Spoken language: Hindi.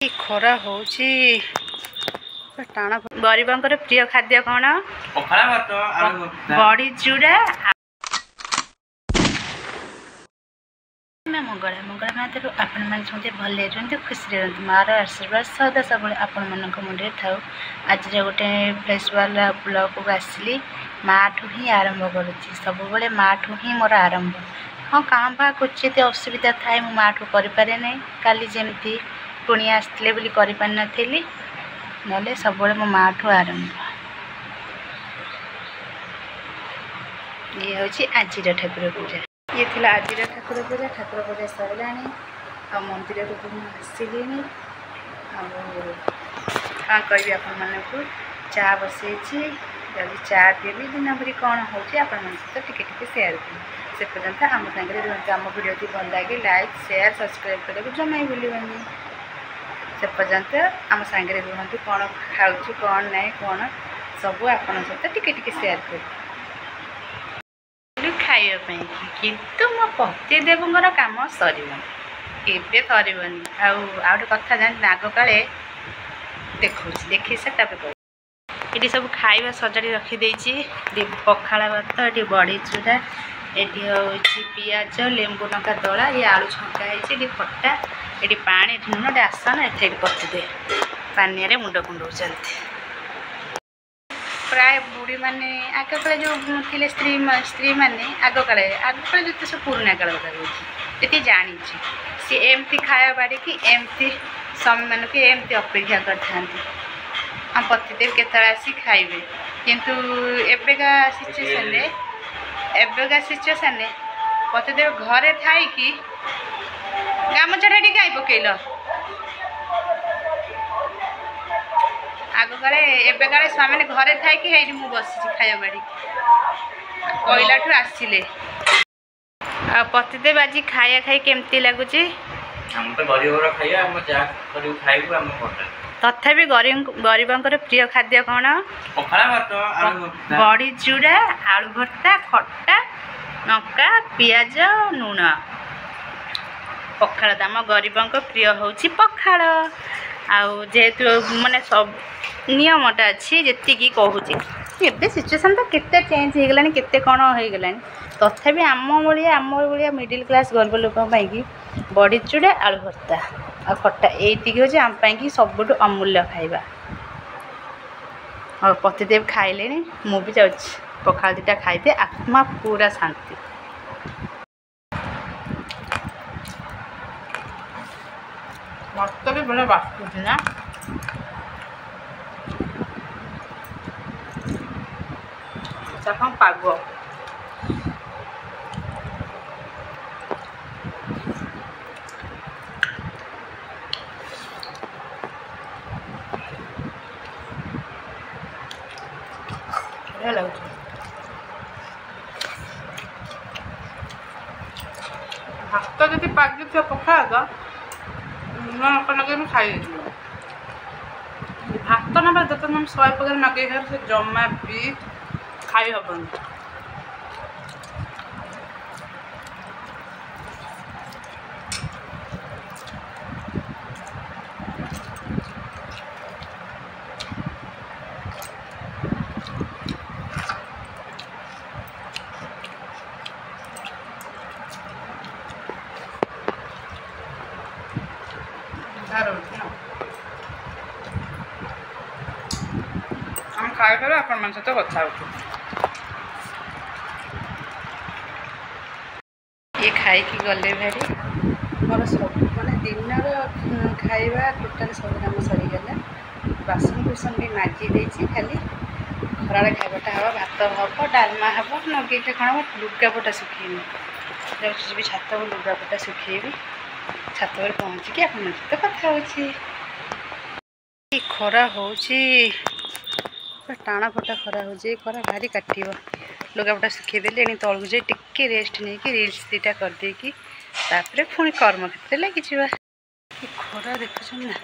खरा होची टाण गरीबंकर प्रिय खाद्य कौन बड़ी चूड़ा मंगला मंगला मात्र आपण मैंने भले रुहतु खुशी रुहतु मार आशीर्वाद सदा सब आपण मान मुंडे था। आज गोटे फ्रेश वाला ब्लॉग को आसली माँ ठू ही आरंभ करुच्ची सब माँ ठू ही मोर आरंभ। हाँ क्या भा क्वचित असुविधा थाए मु माँ ठू करे ना काली जमती पुणी आसते बोली करी ना सब मो माँ ठू आरंभ। ये हूँ आज ठाकुर पूजा ये थिला आज ठाकुर पूजा सरला आ मंदिर को आसिली क्या कह आपको चा बसई जल्दी चा पीबी दिन भरी कौन हो सहित टिके सेयार करी से पर्यंत आम सागर रुहतु। आम वीडियो भल लगे लाइक शेयर सब्सक्राइब करने को जमा भूलि से पर्यंत आम सागर रुहतु। कौन खाऊँ कौन ना कौन सब आपण सहित टिके सेयार कर खावाई किंतु मो पतिदेवर कम सर सरबनी आउ कथा जान आग काले देखी से ये सब खाଇବା सजाड़ी रखीदे पखाड़ भात ये बड़ी चूड़ा ये हूँ पियाज लेंबू लंका दला ये आलू छंका ये खट्टा ये पानी नुन आसन ये पतिदे पानिया मुंड कुंडौ प्राय बुढ़ी माने आग काले जो थे स्त्री माने आग काले जो सब पुराना काल कथा जी जानी सी एमती खाया बाड़ी की एमती समय मान के एमती अपेक्षा कर हम पतिदेव केत आसी खाइबे किंतु एबेका सिचुएशन पतिदेव घरे थाई कि गामछाटा कहीं पकईल आग काले एबे काले स्वामी घरे थाई कि है मु बस खाया बाड़ी कहला ठू आसिले आ पतिदेव आज खाया खाई केमती लगुच तथापि गरीबंकर प्रिय खाद्य कौन बड़ी चूड़ा आलू भर्ता खट्टा लंका पियाज लुण पखाड़ आम गरीबंक प्रिय हूँ पखाड़ आहेतु माने सब नियमटा अच्छी जी कहूँ एवं सिचुएसन तो केते चेंज हो गलानी केते कौन हो गलानी तथापि आम भाया मिडिल क्लास गरीब लोक बड़ी चूड़ा आलू भर्ता आ खट्टा ये हूँ आम कि सबुठ अमूल्य खाइबा। और पतिदेव खाइले मु भी जाऊँ पखाड़ दुटा खाइदे आत्मा पूरा शांति। मत भी बड़ा बास्तु ना पाग भात जब पागी थी पखाड़ लगे खाई भात ना जब तुम 100 प्रकार नगे से जमा भी खाई हेन हम खाए फेर आप सहित कथा ये खाई गले भारी मोर सब माने दिन खाइबा टोटाल सब काम सरीगला बासन कुसन भी माजी देछि खाली खराड़े खाइबाटा हम भात हम डालमा हम नगे कौन लुगापटा सुखेबी जाऊँ छात लुगापटा सुखेबी छात पर पहुँचिकी आप सहित कथा हो खरा हो टाण फटा खरा हो खरा भारी काट लुगापटा सुखेदेले तलू जाए टिके रेस्ट नहीं कि रील्स दीटा करदे कि पुणी कर्म क्षेत्र लगी खरा देखुन ना।